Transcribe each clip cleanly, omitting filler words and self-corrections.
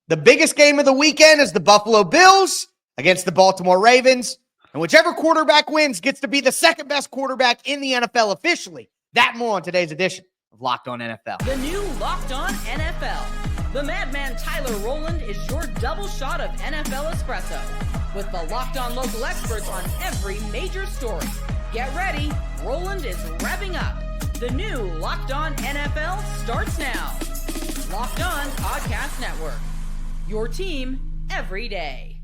The biggest game of the weekend is the Buffalo Bills against the Baltimore Ravens. And whichever quarterback wins gets to be the second best quarterback in the NFL officially. That and more on today's edition of Locked On NFL. The new Locked On NFL. The madman Tyler Rowland is your double shot of NFL espresso. With the Locked On local experts on every major story. Get ready, Rowland is revving up. The new Locked On NFL starts now. Locked On Podcast Network. Your team every day.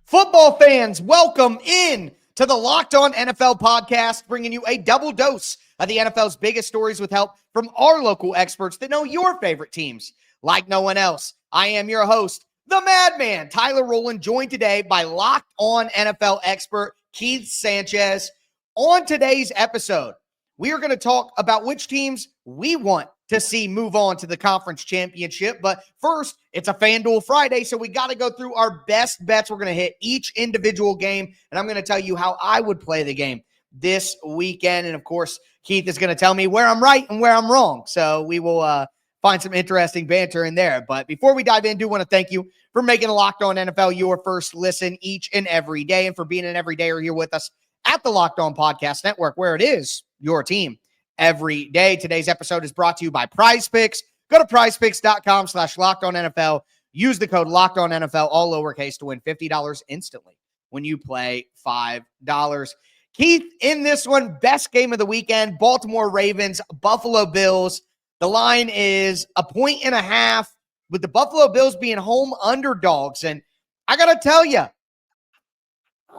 Football fans, welcome in to the Locked On NFL podcast, bringing you a double dose of the NFL's biggest stories with help from our local experts that know your favorite teams like no one else. I am your host, the madman, Tyler Rowland, joined today by Locked On NFL expert Keith Sanchez. On today's episode, we are going to talk about which teams we want to see move on to the conference championship. But first, it's a FanDuel Friday, so we got to go through our best bets. We're going to hit each individual game, and I'm going to tell you how I would play the game this weekend. And, of course, Keith is going to tell me where I'm right and where I'm wrong. So we will find some interesting banter in there. But before we dive in, I do want to thank you for making Locked On NFL your first listen each and every day, and for being an everydayer here with us at the Locked On Podcast Network, where it is your team every day. Today's episode is brought to you by Prize Picks. Go to prizepicks.com/LockedOnNFL. Use the code LockedOnNFL, all lowercase, to win $50 instantly when you play $5. Keith, in this one, best game of the weekend, Baltimore Ravens, Buffalo Bills. The line is 1.5 with the Buffalo Bills being home underdogs. And I got to tell you, I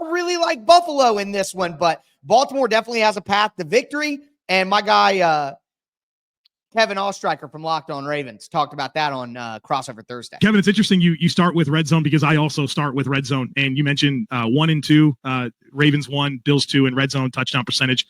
really like Buffalo in this one, but Baltimore definitely has a path to victory. And my guy, Kevin Ostreicher from Locked On Ravens, talked about that on Crossover Thursday. Kevin, it's interesting you start with Red Zone because I also start with Red Zone. And you mentioned 1 and 2, Ravens 1, Bills 2 in Red Zone touchdown percentage.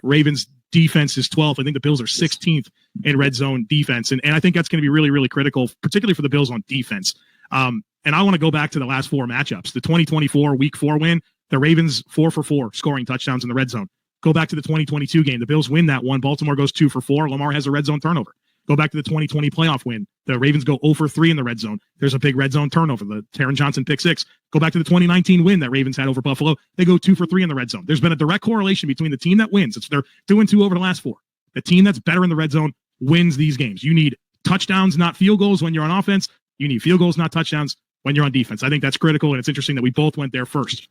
Ravens defense is 12th. I think the Bills are 16th in Red Zone defense. And I think that's going to be really, really critical, particularly for the Bills on defense. And I want to go back to the last 4 matchups. The 2024 Week 4 win, the Ravens 4 for 4 scoring touchdowns in the Red Zone. Go back to the 2022 game. The Bills win that one. Baltimore goes 2 for 4. Lamar has a red zone turnover. Go back to the 2020 playoff win. The Ravens go 0 for 3 in the red zone. There's a big red zone turnover. The Taron Johnson pick 6. Go back to the 2019 win that Ravens had over Buffalo. They go 2 for 3 in the red zone. There's been a direct correlation between the team that wins. They're 2 and 2 over the last 4. The team that's better in the red zone wins these games. You need touchdowns, not field goals when you're on offense. You need field goals, not touchdowns when you're on defense. I think that's critical, and it's interesting that we both went there first.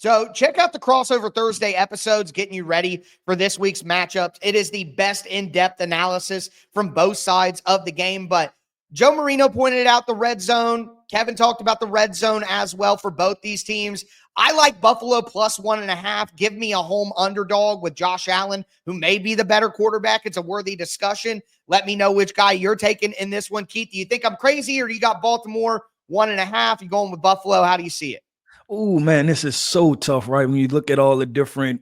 So check out the Crossover Thursday episodes, getting you ready for this week's matchups. It is the best in-depth analysis from both sides of the game. But Joe Marino pointed out the red zone. Kevin talked about the red zone as well for both these teams. I like Buffalo plus 1.5. Give me a home underdog with Josh Allen, who may be the better quarterback. It's a worthy discussion. Let me know which guy you're taking in this one. Keith, do you think I'm crazy, or do you got Baltimore 1.5? You going with Buffalo? How do you see it? Oh, man, this is so tough, right? When you look at all the different,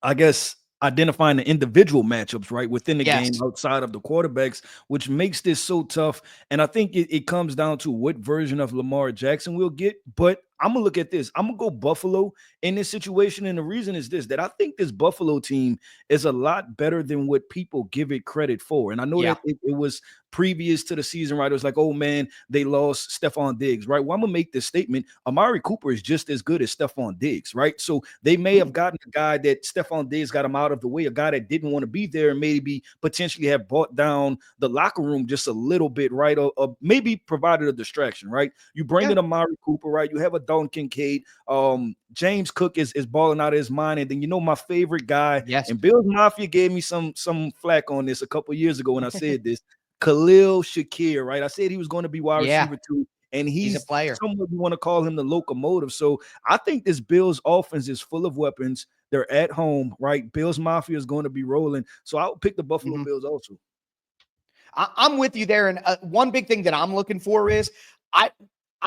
I guess identifying the individual matchups, right, within the game outside of the quarterbacks, which makes this so tough. And I think it comes down to what version of Lamar Jackson we'll get. But I'm going to look at this. I'm going to go Buffalo in this situation. And the reason is this, that I think this Buffalo team is a lot better than what people give it credit for. And I know that it was previous to the season, right? It was like, oh, man, they lost Stephon Diggs, right? Well, I'm going to make this statement. Amari Cooper is just as good as Stephon Diggs, right? So they may have gotten a guy that Stephon Diggs got him out of the way, a guy that didn't want to be there and maybe potentially have brought down the locker room just a little bit, right? Or maybe provided a distraction, right? You bring in Amari Cooper, right? You have a Dalton Kincaid. James Cook is balling out of his mind. And then, my favorite guy, and Bills Mafia gave me some flack on this a couple years ago when I said this, Khalil Shakir, right? I said he was going to be wide receiver 2, and he's a player. Someone you want to call him the locomotive. So I think this Bills offense is full of weapons. They're at home, right? Bills Mafia is going to be rolling. So I would pick the Buffalo Bills also. I'm with you there. And one big thing that I'm looking for is I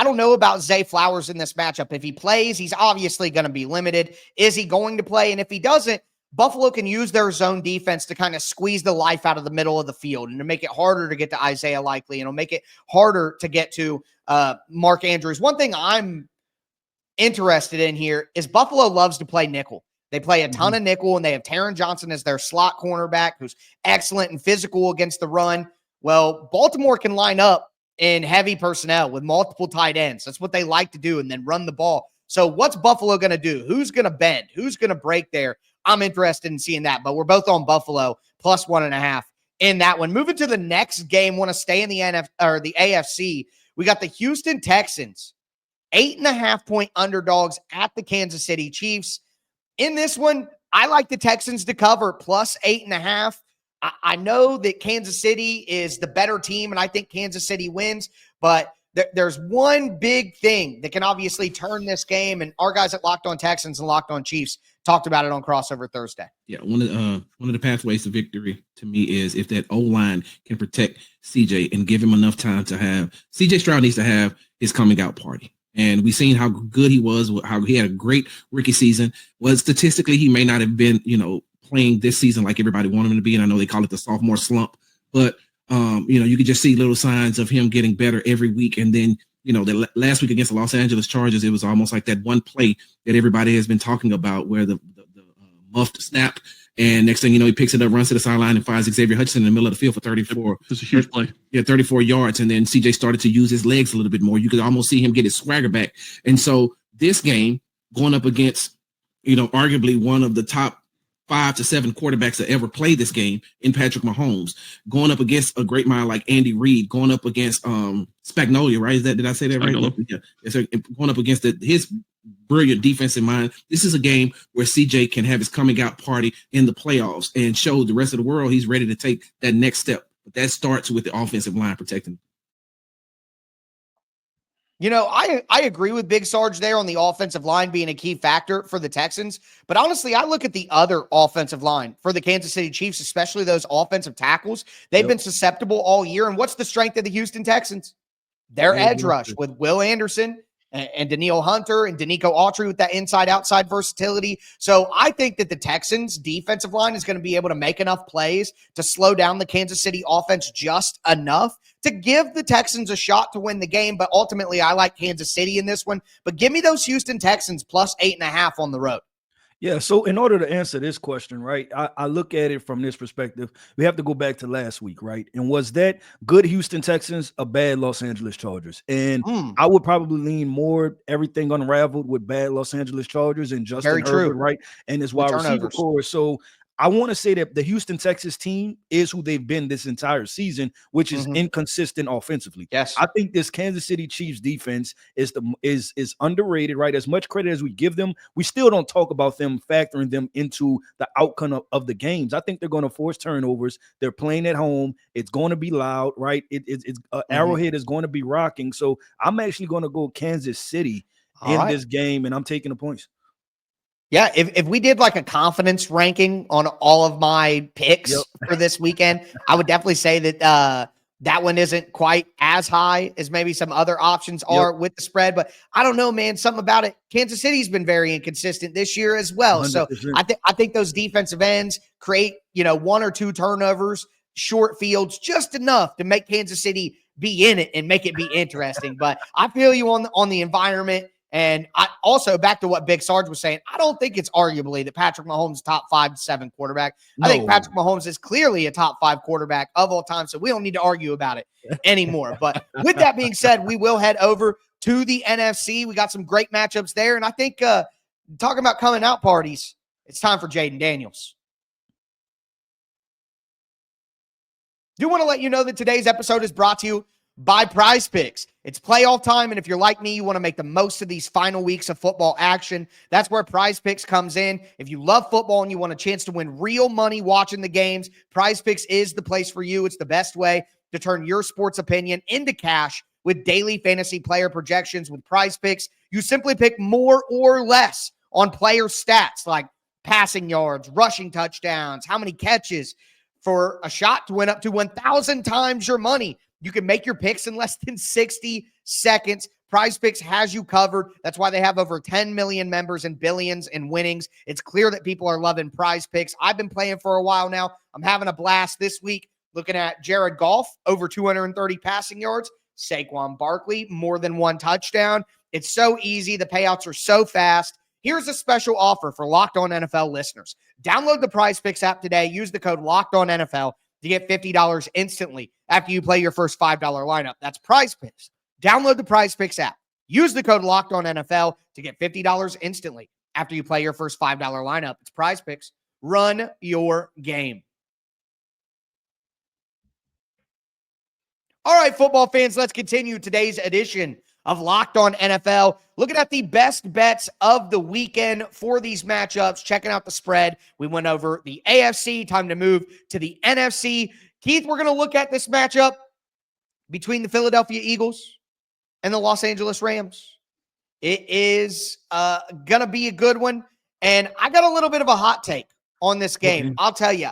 don't know about Zay Flowers in this matchup. If he plays, he's obviously going to be limited. Is he going to play? And if he doesn't, Buffalo can use their zone defense to kind of squeeze the life out of the middle of the field and to make it harder to get to Isaiah Likely, and it'll make it harder to get to Mark Andrews. One thing I'm interested in here is Buffalo loves to play nickel. They play a ton of nickel, and they have Taron Johnson as their slot cornerback, who's excellent and physical against the run. Well, Baltimore can line up in heavy personnel with multiple tight ends. That's what they like to do, and then run the ball. So what's Buffalo going to do? Who's going to bend? Who's going to break there? I'm interested in seeing that, but we're both on Buffalo plus 1.5 in that one. Moving to the next game, want to stay in the the AFC. We got the Houston Texans, 8.5-point underdogs at the Kansas City Chiefs. In this one, I like the Texans to cover plus 8.5. I know that Kansas City is the better team, and I think Kansas City wins, but there's one big thing that can obviously turn this game, and our guys at Locked On Texans and Locked On Chiefs talked about it on Crossover Thursday. Yeah, one of the pathways to victory to me is if that O-line can protect CJ and give him enough time to have – CJ Stroud needs to have his coming out party. And we've seen how good he was, how he had a great rookie season. Well, statistically, he may not have been, playing this season like everybody wanted him to be. And I know they call it the sophomore slump, but you could just see little signs of him getting better every week. And then, the last week against the Los Angeles Chargers, it was almost like that one play that everybody has been talking about where the muffed snap. And next thing you know, he picks it up, runs to the sideline, and finds Xavier Hutchinson in the middle of the field for 34. It's a huge play. Yeah, 34 yards. And then CJ started to use his legs a little bit more. You could almost see him get his swagger back. And so this game, going up against, arguably one of the top 5 to 7 quarterbacks that ever played this game in Patrick Mahomes, going up against a great mind like Andy Reid, going up against Spagnuolo, right? Did I say that right? Yeah. So going up against his brilliant defensive mind. This is a game where CJ can have his coming out party in the playoffs and show the rest of the world he's ready to take that next step. But that starts with the offensive line protecting. I agree with Big Sarge there on the offensive line being a key factor for the Texans. But honestly, I look at the other offensive line for the Kansas City Chiefs, especially those offensive tackles. They've been susceptible all year. And what's the strength of the Houston Texans? Their edge rush with Will Anderson and Daniil Hunter and Danico Autry with that inside-outside versatility. So I think that the Texans' defensive line is going to be able to make enough plays to slow down the Kansas City offense just enough to give the Texans a shot to win the game. But ultimately, I like Kansas City in this one. But give me those Houston Texans plus 8.5 on the road. Yeah, so in order to answer this question, right, I look at it from this perspective. We have to go back to last week, right? And was that good Houston Texans or bad Los Angeles Chargers? And I would probably lean more everything unraveled with bad Los Angeles Chargers and Justin Herbert, right? And his wide receiver core. So I want to say that the Houston Texans team is who they've been this entire season, which is inconsistent offensively. Yes, I think this Kansas City Chiefs defense is underrated, right? As much credit as we give them, we still don't talk about them factoring them into the outcome of the games. I think they're going to force turnovers. They're playing at home. It's going to be loud, right? It's Arrowhead is going to be rocking. So I'm actually going to go Kansas City in this game, and I'm taking the points. Yeah, if we did like a confidence ranking on all of my picks for this weekend, I would definitely say that that one isn't quite as high as maybe some other options are with the spread. But I don't know, man, something about it. Kansas City's been very inconsistent this year as well. 100%. So I think those defensive ends create, 1 or 2 turnovers, short fields, just enough to make Kansas City be in it and make it be interesting. But I feel you on the environment. And I also, back to what Big Sarge was saying, I don't think it's arguably that Patrick Mahomes is top 5 to 7 quarterback. No. I think Patrick Mahomes is clearly a top 5 quarterback of all time, so we don't need to argue about it anymore. But with that being said, we will head over to the NFC. We got some great matchups there. And I think talking about coming out parties, it's time for Jayden Daniels. Do want to let you know that today's episode is brought to you by Prize Picks. It's playoff time, and if you're like me, you want to make the most of these final weeks of football action. That's where Prize Picks comes in. If you love football and you want a chance to win real money watching the games, Prize Picks is the place for you. It's the best way to turn your sports opinion into cash with daily fantasy player projections. With Prize Picks, you simply pick more or less on player stats like passing yards, rushing touchdowns, how many catches, for a shot to win up to 1,000 times your money. You can make your picks in less than 60 seconds. Prize Picks has you covered. That's why they have over 10 million members and billions in winnings. It's clear that people are loving Prize Picks. I've been playing for a while now. I'm having a blast this week looking at Jared Goff, over 230 passing yards. Saquon Barkley, more than 1 touchdown. It's so easy. The payouts are so fast. Here's a special offer for Locked On NFL listeners. Download the Prize Picks app today. Use the code Locked On NFL. to get $50 instantly after you play your first $5 lineup. That's Prize Picks. Download the Prize Picks app. Use the code LOCKEDONNFL to get $50 instantly after you play your first $5 lineup. It's Prize Picks. Run your game. All right, football fans, let's continue today's edition of Locked On NFL. Looking at the best bets of the weekend for these matchups, checking out the spread. We went over the AFC. Time to move to the NFC. Keith, we're going to look at this matchup between the Philadelphia Eagles and the Los Angeles Rams. It is going to be a good one. And I got a little bit of a hot take on this game. I'll tell you,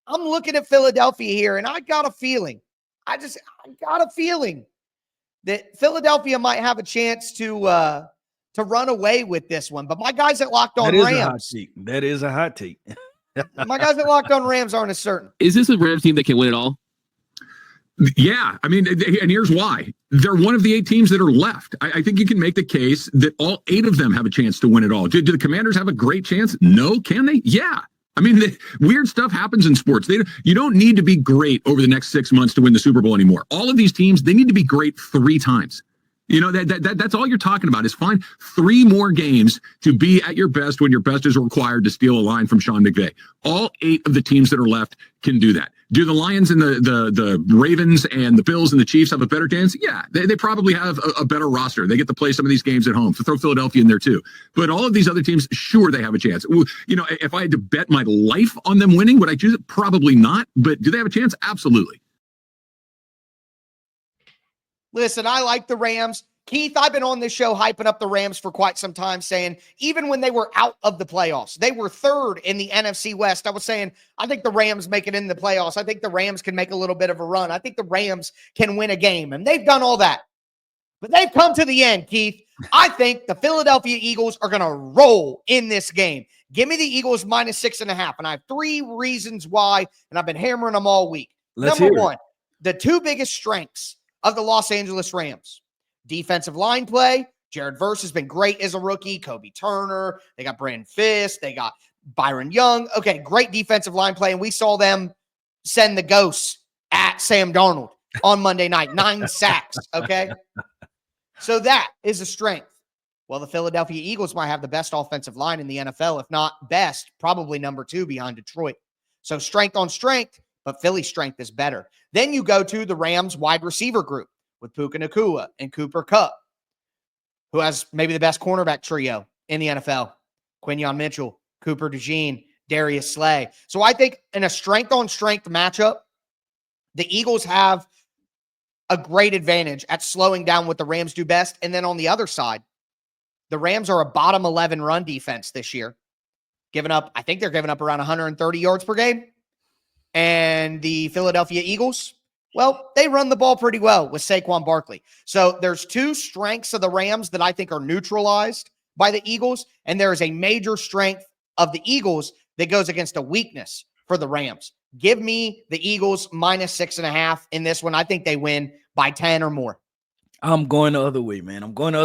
I'm looking at Philadelphia here, and I got a feeling. I got a feeling that Philadelphia might have a chance to run away with this one. But my guys at Locked On Rams. That is a hot take. My guys at Locked On Rams aren't as certain. Is this a Rams team that can win it all? Yeah, I mean, and here's why. They're one of the 8 teams that are left. I think you can make the case that all 8 of them have a chance to win it all. Do the Commanders have a great chance? No. Can they? Yeah. I mean, weird stuff happens in sports. You don't need to be great over the next 6 months to win the Super Bowl anymore. All of these teams, they need to be great 3 times. You know, that's all you're talking about is find 3 more games to be at your best when your best is required, to steal a line from Sean McVay. All 8 of the teams that are left can do that. Do the Lions and the Ravens and the Bills and the Chiefs have a better chance? Yeah, they probably have a better roster. They get to play some of these games at home. So throw Philadelphia in there too. But all of these other teams, sure, they have a chance. You know, if I had to bet my life on them winning, would I choose it? Probably not. But do they have a chance? Absolutely. Listen, I like the Rams. Keith, I've been on this show hyping up the Rams for quite some time, saying even when they were out of the playoffs, they were 3rd in the NFC West. I was saying, I think the Rams make it in the playoffs. I think the Rams can make a little bit of a run. I think the Rams can win a game, and they've done all that. But they've come to the end, Keith. I think the Philadelphia Eagles are going to roll in this game. Give me the Eagles minus 6.5, and I have 3 reasons why, and I've been hammering them all week. Number 1, the 2 biggest strengths of the Los Angeles Rams. Defensive line play. Jared Verse has been great as a rookie. Kobe Turner. They got Brandon Fisk. They got Byron Young. Okay, great defensive line play. And we saw them send the ghosts at Sam Darnold on Monday night. 9 sacks, okay? So that is a strength. Well, the Philadelphia Eagles might have the best offensive line in the NFL, if not best, probably number 2 behind Detroit. So strength on strength, but Philly's strength is better. Then you go to the Rams wide receiver group with Puka Nacua and Cooper Kupp, who has maybe the best cornerback trio in the NFL. Quinyon Mitchell, Cooper DeJean, Darius Slay. So I think in a strength-on-strength matchup, the Eagles have a great advantage at slowing down what the Rams do best. And then on the other side, the Rams are a bottom 11 run defense this year. I think they're giving up around 130 yards per game. And the Philadelphia Eagles, well, they run the ball pretty well with Saquon Barkley. So there's 2 strengths of the Rams that I think are neutralized by the Eagles, and there is a major strength of the Eagles that goes against a weakness for the Rams. Give me the Eagles minus 6.5 in this one. I think they win by 10 or more. I'm going the other way, man. I'm going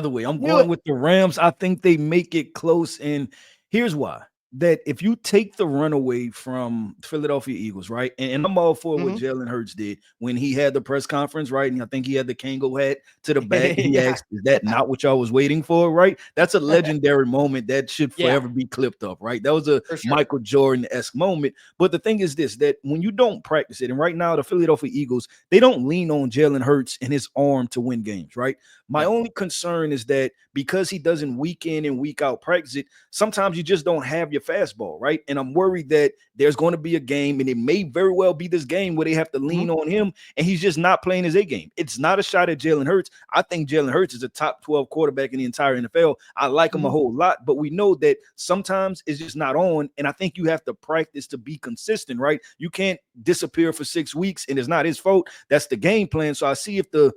with the Rams. I think they make it close, and here's why. That if you take the runaway from Philadelphia Eagles, right? And I'm all for what Jalen Hurts did when he had the press conference, right? And I think he had the Kango hat to the back. He asked, is that not what y'all was waiting for, right? That's a legendary moment that should forever be clipped up, right? That was a Michael Jordan-esque moment. But the thing is this, that when you don't practice it, and right now the Philadelphia Eagles, they don't lean on Jalen Hurts and his arm to win games, right? My only concern is that because he doesn't week in and week out practice it, sometimes you just don't have your fastball, right? And I'm worried that there's going to be a game, and it may very well be this game where they have to lean on him, and he's just not playing his A game. It's not a shot at Jalen Hurts. I think Jalen Hurts is a top 12 quarterback in the entire NFL. I like him a whole lot, but we know that sometimes it's just not on, and I think you have to practice to be consistent, right? You can't disappear for 6 weeks, and it's not his fault. That's the game plan. So I see if the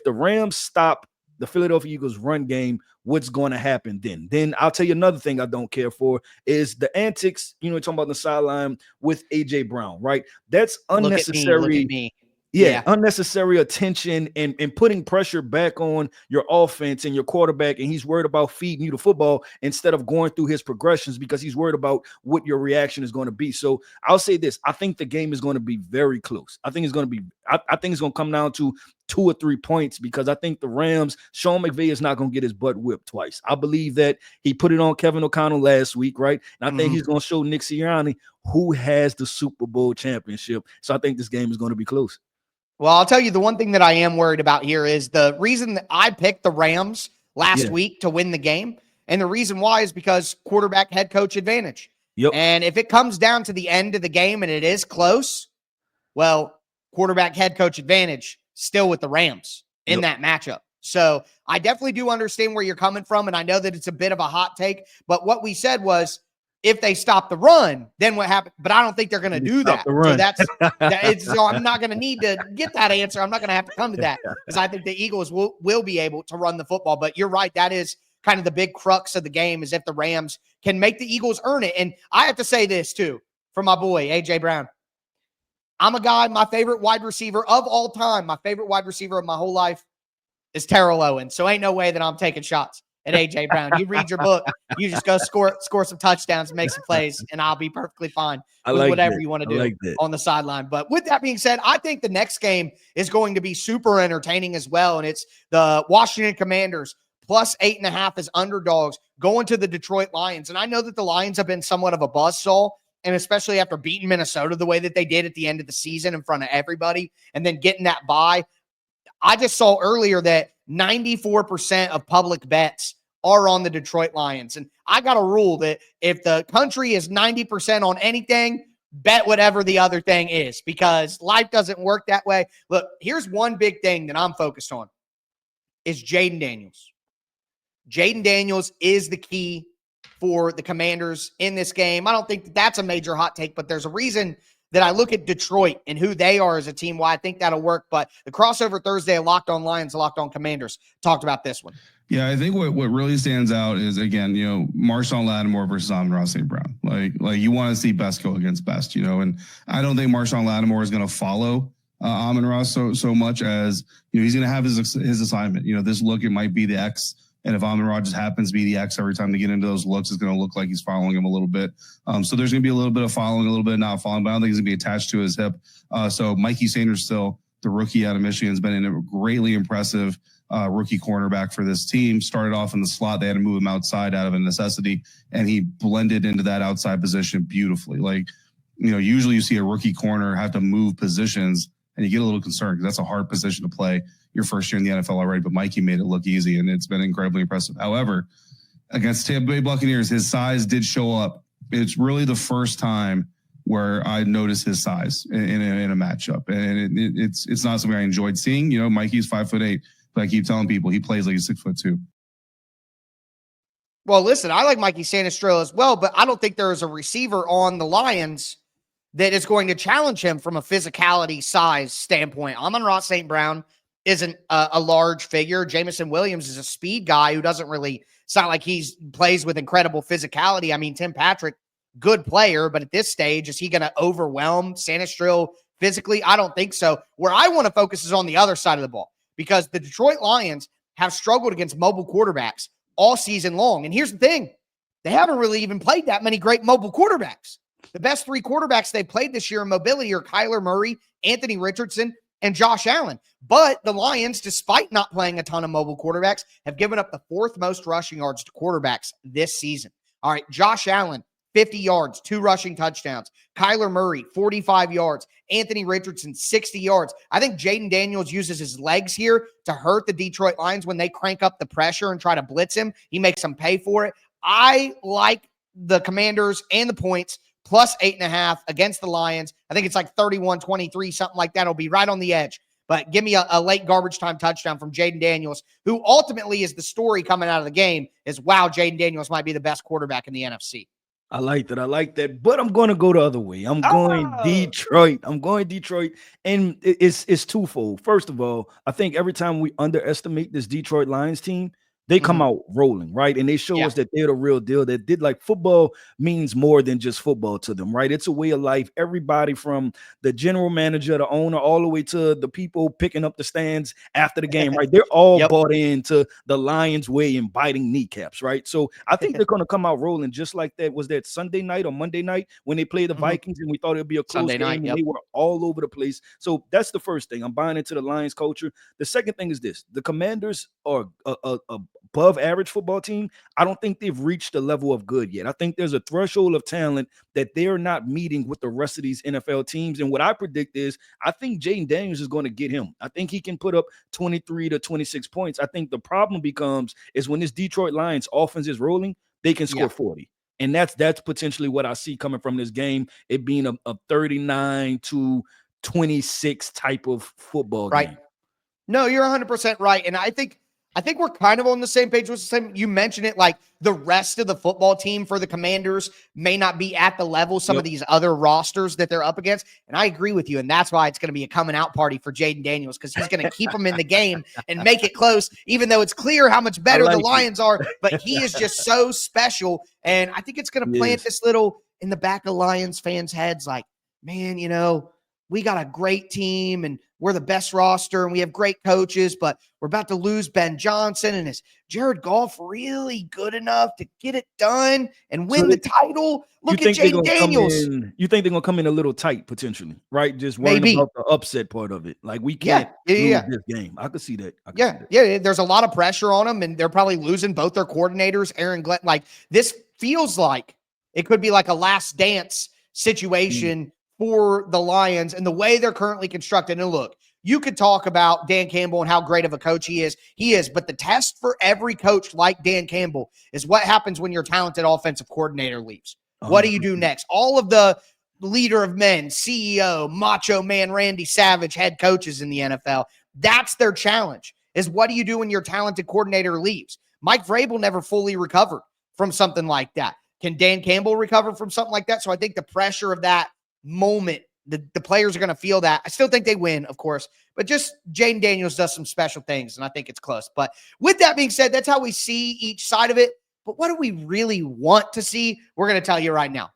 Rams stop the Philadelphia Eagles run game, what's going to happen then? Then I'll tell you another thing I don't care for is the antics, talking about the sideline with A.J. Brown, right? That's unnecessary. Look at me. unnecessary attention and putting pressure back on your offense and your quarterback, and he's worried about feeding you the football instead of going through his progressions because he's worried about what your reaction is going to be. So I'll say this: I think the game is going to be very close. I think it's going to come down to 2 or 3 points because I think the Rams, Sean McVay is not going to get his butt whipped twice. I believe that he put it on Kevin O'Connell last week, right? And I think he's going to show Nick Sirianni who has the Super Bowl championship. So I think this game is going to be close. Well, I'll tell you the one thing that I am worried about here is the reason that I picked the Rams last week to win the game. And the reason why is because quarterback head coach advantage. Yep. And if it comes down to the end of the game and it is close, well, quarterback head coach advantage still with the Rams in that matchup. So I definitely do understand where you're coming from. And I know that it's a bit of a hot take, but what we said was, if they stop the run, then what happened? But I don't think they're going to do that. So so I'm not going to need to get that answer. I'm not going to have to come to that because I think the Eagles will be able to run the football. But you're right. That is kind of the big crux of the game is if the Rams can make the Eagles earn it. And I have to say this too, for my boy, A.J. Brown. I'm a guy, my favorite wide receiver of all time, my favorite wide receiver of my whole life is Terrell Owens. So ain't no way that I'm taking shots at A.J. Brown. You read your book, you just go score some touchdowns, make some plays, and I'll be perfectly fine with whatever you want to do on the sideline. But with that being said, I think the next game is going to be super entertaining as well, and it's the Washington Commanders plus 8.5 as underdogs going to the Detroit Lions. And I know that the Lions have been somewhat of a buzzsaw, and especially after beating Minnesota the way that they did at the end of the season in front of everybody and then getting that bye. I just saw earlier that 94% of public bets are on the Detroit Lions. And I got a rule that if the country is 90% on anything, bet whatever the other thing is because life doesn't work that way. Look, here's one big thing that I'm focused on is Jayden Daniels. Jayden Daniels is the key for the Commanders in this game. I don't think that's a major hot take, but there's a reason that I look at Detroit and who they are as a team, why I think that'll work. But the crossover Thursday, Locked On Lions, Locked On Commanders talked about this one. Yeah, I think what really stands out is, again, Marshawn Lattimore versus Amon-Ra St. Brown. Like you want to see best go against best, and I don't think Marshawn Lattimore is going to follow Amon-Ra so much as, he's going to have his assignment. This look, it might be the X. And if Amon-Ra just happens to be the X every time they get into those looks, it's going to look like he's following him a little bit. So there's going to be a little bit of following, a little bit of not following, but I don't think he's going to be attached to his hip. So Mikey Sanders, still the rookie out of Michigan, has been a greatly impressive rookie cornerback for this team. Started off in the slot. They had to move him outside out of a necessity, and he blended into that outside position beautifully. Usually you see a rookie corner have to move positions, and you get a little concerned because that's a hard position to play your first year in the NFL already, but Mikey made it look easy, and it's been incredibly impressive. However, against Tampa Bay Buccaneers, his size did show up. It's really the first time where I noticed his size in a matchup, and it's not something I enjoyed seeing. Mikey's 5'8", but I keep telling people he plays like he's 6'2". Well, listen, I like Mikey Sanders as well, but I don't think there is a receiver on the Lions that is going to challenge him from a physicality size standpoint. Amon-Ra St. Brown isn't a large figure. Jamison Williams is a speed guy who doesn't really – it's not like he's plays with incredible physicality. I mean, Tim Patrick, good player, but at this stage, is he going to overwhelm Sanistril physically? I don't think so. Where I want to focus is on the other side of the ball because the Detroit Lions have struggled against mobile quarterbacks all season long. And here's the thing. They haven't really even played that many great mobile quarterbacks. The best 3 quarterbacks they played this year in mobility are Kyler Murray, Anthony Richardson, and Josh Allen. But the Lions, despite not playing a ton of mobile quarterbacks, have given up the 4th most rushing yards to quarterbacks this season. All right, Josh Allen, 50 yards, 2 rushing touchdowns. Kyler Murray, 45 yards. Anthony Richardson, 60 yards. I think Jayden Daniels uses his legs here to hurt the Detroit Lions when they crank up the pressure and try to blitz him. He makes them pay for it. I like the Commanders and the points plus 8.5 against the Lions. I think it's like 31-23, something like that. It'll be right on the edge. But give me a late garbage time touchdown from Jayden Daniels, who ultimately is the story coming out of the game is, wow, Jayden Daniels might be the best quarterback in the NFC. I like that. But I'm going to go the other way. I'm going Detroit. And it's twofold. First of all, I think every time we underestimate this Detroit Lions team, they come out rolling, right? And they show us that they're the real deal. That did like football means more than just football to them, right? It's a way of life. Everybody from the general manager, the owner, all the way to the people picking up the stands after the game, right? They're all bought into the Lions way and biting kneecaps, right? So I think they're going to come out rolling just like that. Was that Sunday night or Monday night when they played the Vikings and we thought it'd be a close game and they were all over the place. So that's the first thing. I'm buying into the Lions culture. The second thing is this: the Commanders are above average football team. I don't think they've reached the level of good yet. I think there's a threshold of talent that they're not meeting with the rest of these NFL teams. And what I predict is I think Jayden Daniels is going to get him. I think he can put up 23 to 26 points. I think the problem becomes is when this Detroit Lions offense is rolling, they can score 40. And that's potentially what I see coming from this game, it being a 39 to 26 type of football game. No, you're 100% right. And I think we're kind of on the same page with the same. You mentioned it, like the rest of the football team for the Commanders may not be at the level some of these other rosters that they're up against. And I agree with you. And that's why it's going to be a coming out party for Jayden Daniels, because he's going to keep them in the game and make it close, even though it's clear how much better the Lions are. But he is just so special. And I think it's going to plant this little in the back of Lions fans' heads, like, man, you know, we got a great team and we're the best roster and we have great coaches, but we're about to lose Ben Johnson. And is Jared Goff really good enough to get it done and win the title? Look at Jayden Daniels. You think they're going to come in a little tight potentially, right? Just worrying about the upset part of it. Like we can't lose this game. I could see that. Yeah. There's a lot of pressure on them and they're probably losing both their coordinators, Aaron Glenn. Like this feels like it could be like a last dance situation for the Lions and the way they're currently constructed. And look, you could talk about Dan Campbell and how great of a coach he is, but the test for every coach like Dan Campbell is what happens when your talented offensive coordinator leaves. What do you do next? All of the leader of men, CEO, Macho Man Randy Savage head coaches in the NFL, that's their challenge, is what do you do when your talented coordinator leaves? Mike Vrabel never fully recovered from something like that. Can Dan Campbell recover from something like that? So I think the pressure of that moment, the players are going to feel that. I still think they win, of course, but just Jayden Daniels does some special things, and I think it's close. But with that being said, that's how we see each side of it. But what do we really want to see? We're going to tell you right now.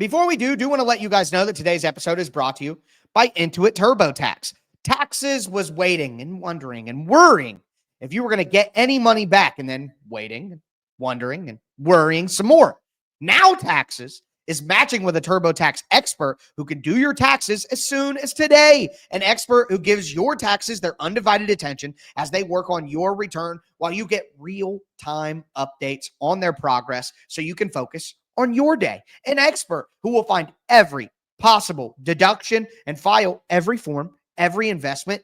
Before we do want to let you guys know that today's episode is brought to you by Intuit TurboTax. Taxes was waiting and wondering and worrying if you were going to get any money back, and then waiting, wondering, and worrying some more. Now Taxes is matching with a TurboTax expert who can do your taxes as soon as today. An expert who gives your taxes their undivided attention as they work on your return while you get real-time updates on their progress so you can focus on your day. An expert who will find every possible deduction and file every form, every investment,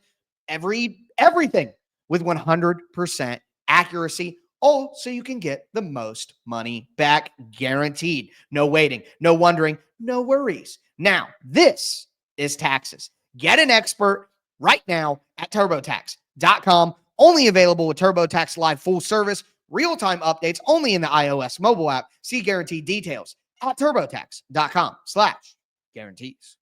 everything with 100% accuracy, all so you can get the most money back guaranteed. No waiting, no wondering, no worries. Now, this is Taxes. Get an expert right now at TurboTax.com. Only available with TurboTax Live full service, real-time updates only in the iOS mobile app. See guaranteed details at TurboTax.com/guarantees.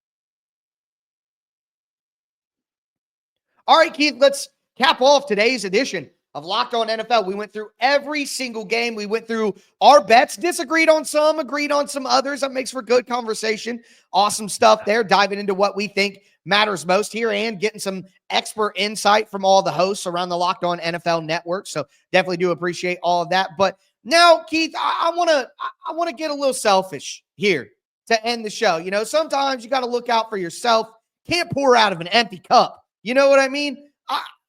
All right, Keith, let's cap off today's edition of Locked On NFL. We went through every single game. We went through our bets, disagreed on some, agreed on some others. That makes for good conversation. Awesome stuff there, diving into what we think matters most here and getting some expert insight from all the hosts around the Locked On NFL network. So definitely do appreciate all of that. But now, Keith, I want to get a little selfish here to end the show. You know, sometimes you got to look out for yourself. Can't pour out of an empty cup. You know what I mean?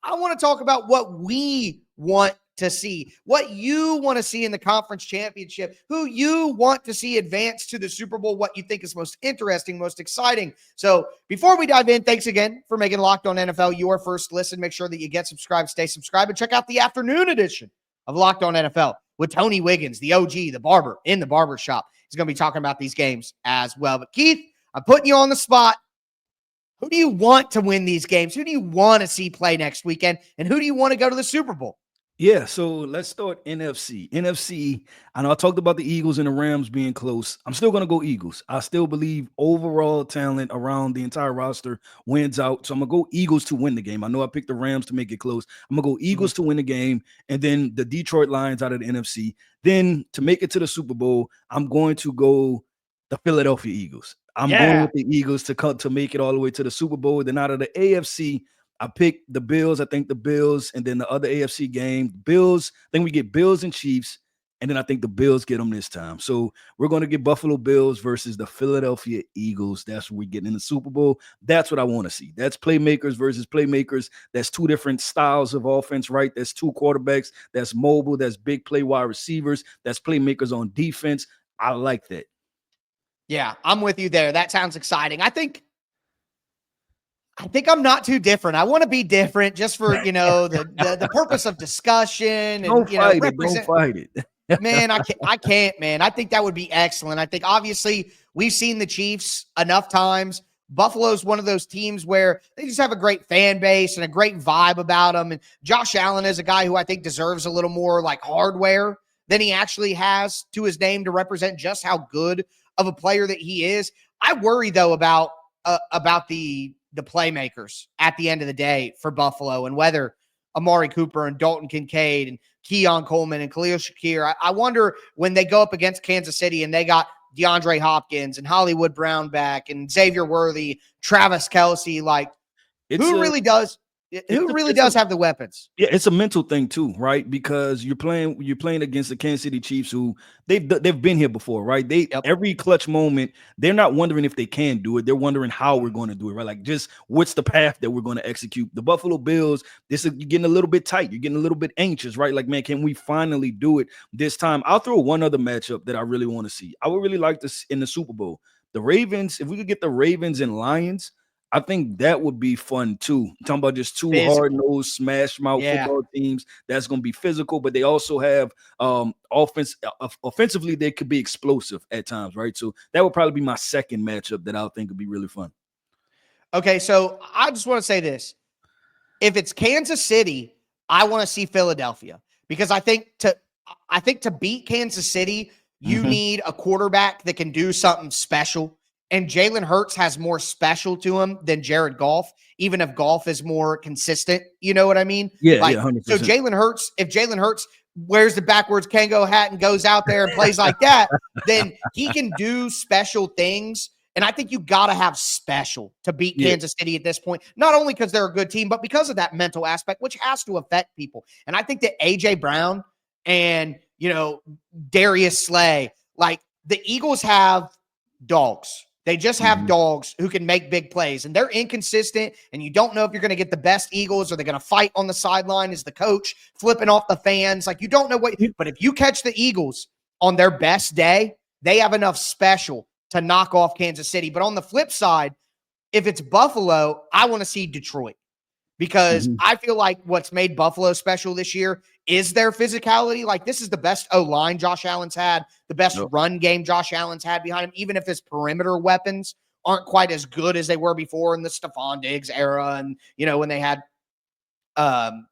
I want to talk about what we want to see, what you want to see in the conference championship, who you want to see advance to the Super Bowl, what you think is most interesting, most exciting. So before we dive in, thanks again for making Locked On NFL your first listen. Make sure that you get subscribed, stay subscribed, and check out the afternoon edition of Locked On NFL with Tony Wiggins, the OG, the barber in the barber shop. He's going to be talking about these games as well. But Keith, I'm putting you on the spot. Who do you want to win these games? Who do you want to see play next weekend? And who do you want to go to the Super Bowl? Yeah, so let's start NFC. NFC, I know I talked about the Eagles and the Rams being close. I'm still going to go Eagles. I still believe overall talent around the entire roster wins out. So I'm going to go Eagles to win the game. I know I picked the Rams to make it close. I'm going to go Eagles to win the game, and then the Detroit Lions out of the NFC. Then to make it to the Super Bowl, I'm going to go the Philadelphia Eagles. I'm going with the Eagles to make it all the way to the Super Bowl. Then out of the AFC, I picked the Bills. I think the Bills, and then the other AFC game, Bills. I think we get Bills and Chiefs, and then I think the Bills get them this time. So we're going to get Buffalo Bills versus the Philadelphia Eagles. That's what we're getting in the Super Bowl. That's what I want to see. That's playmakers versus playmakers. That's two different styles of offense, right? That's two quarterbacks. That's mobile. That's big play wide receivers. That's playmakers on defense. I like that. Yeah, I'm with you there. That sounds exciting. I think I'm not too different. I want to be different just for, the purpose of discussion and, Don't fight it. Man, I can't, man. I think that would be excellent. I think obviously we've seen the Chiefs enough times. Buffalo's one of those teams where they just have a great fan base and a great vibe about them. And Josh Allen is a guy who I think deserves a little more like hardware than he actually has to his name to represent just how good of a player that he is. I worry though about the playmakers at the end of the day for Buffalo and whether Amari Cooper and Dalton Kincaid and Keon Coleman and Khalil Shakir. I wonder when they go up against Kansas City and they got DeAndre Hopkins and Hollywood Brown back and Xavier Worthy, Travis Kelce, like who really does have the weapons? Yeah, it's a mental thing too, right? Because you're playing against the Kansas City Chiefs, who they've been here before, right? Every clutch moment, they're not wondering if they can do it. They're wondering how we're going to do it, right? Like just what's the path that we're going to execute. The Buffalo Bills, you're getting a little bit tight. You're getting a little bit anxious, right? Like, man, can we finally do it this time? I'll throw one other matchup that I really want to see. I would really like this in the Super Bowl. The Ravens, if we could get the Ravens and Lions, I think that would be fun too. I'm talking about just two hard-nosed, smash-mouth football teams that's going to be physical, but they also have offensively, they could be explosive at times, right? So that would probably be my second matchup that I think would be really fun. Okay, so I just want to say this. If it's Kansas City, I want to see Philadelphia because I think to beat Kansas City, you need a quarterback that can do something special. And Jalen Hurts has more special to him than Jared Goff, even if Goff is more consistent. You know what I mean? Yeah, 100%. So if Jalen Hurts wears the backwards Kango hat and goes out there and plays like that, then he can do special things. And I think you got to have special to beat Kansas City at this point, not only because they're a good team, but because of that mental aspect, which has to affect people. And I think that A.J. Brown and, Darius Slay, like the Eagles have dogs. They just have dogs who can make big plays, and they're inconsistent, and you don't know if you're going to get the best Eagles or they're going to fight on the sideline as the coach flipping off the fans. Like, you don't know what – but if you catch the Eagles on their best day, they have enough special to knock off Kansas City. But on the flip side, if it's Buffalo, I want to see Detroit because I feel like what's made Buffalo special this year is their physicality. Like, this is the best O-line Josh Allen's had, the best run game Josh Allen's had behind him, even if his perimeter weapons aren't quite as good as they were before in the Stephon Diggs era and, when they had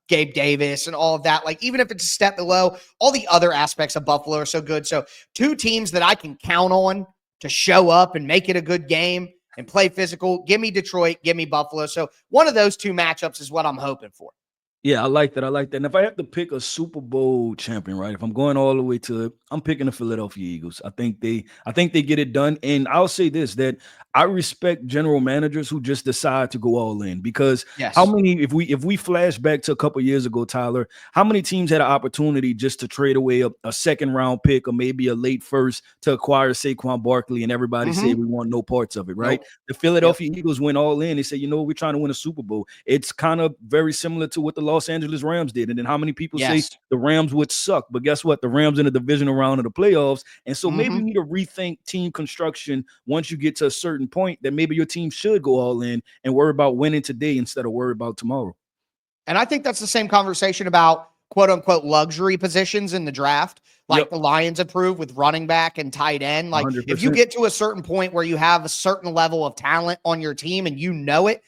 Gabe Davis and all of that. Like, even if it's a step below, all the other aspects of Buffalo are so good. So two teams that I can count on to show up and make it a good game and play physical. Give me Detroit, give me Buffalo. So one of those two matchups is what I'm hoping for. Yeah, I like that. And if I have to pick a Super Bowl champion, right? If I'm going all the way to it, I'm picking the Philadelphia Eagles. I think they get it done. And I'll say this, that I respect general managers who just decide to go all in because how many, if we flash back to a couple years ago, Tyler, how many teams had an opportunity just to trade away a second round pick or maybe a late first to acquire Saquon Barkley and everybody said we want no parts of it, right? Nope. The Philadelphia Eagles went all in. They said, we're trying to win a Super Bowl. It's kind of very similar to what the Los Angeles Rams did. And then how many people say the Rams would suck? But guess what? The Rams in the divisional round of the playoffs. And so maybe you need to rethink team construction once you get to a certain point that maybe your team should go all in and worry about winning today instead of worry about tomorrow. And I think that's the same conversation about quote unquote luxury positions in the draft, like the Lions approved with running back and tight end. Like 100%. If you get to a certain point where you have a certain level of talent on your team and it,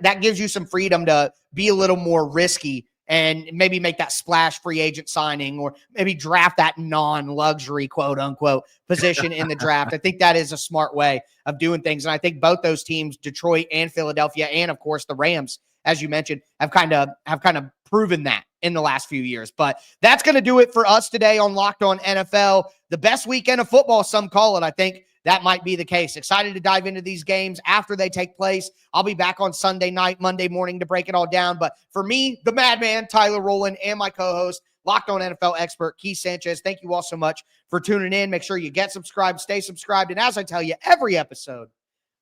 that gives you some freedom to be a little more risky and maybe make that splash free agent signing, or maybe draft that non-luxury quote unquote position in the draft. I think that is a smart way of doing things. And I think both those teams, Detroit and Philadelphia, and of course the Rams, as you mentioned, have kind of proven that in the last few years. But that's going to do it for us today on Locked On NFL. The best weekend of football, some call it. I think that might be the case. Excited to dive into these games after they take place. I'll be back on Sunday night, Monday morning to break it all down. But for me, the madman, Tyler Rowland, and my co-host, Locked On NFL expert, Keith Sanchez, thank you all so much for tuning in. Make sure you get subscribed, stay subscribed. And as I tell you every episode,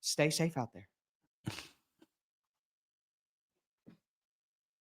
stay safe out there.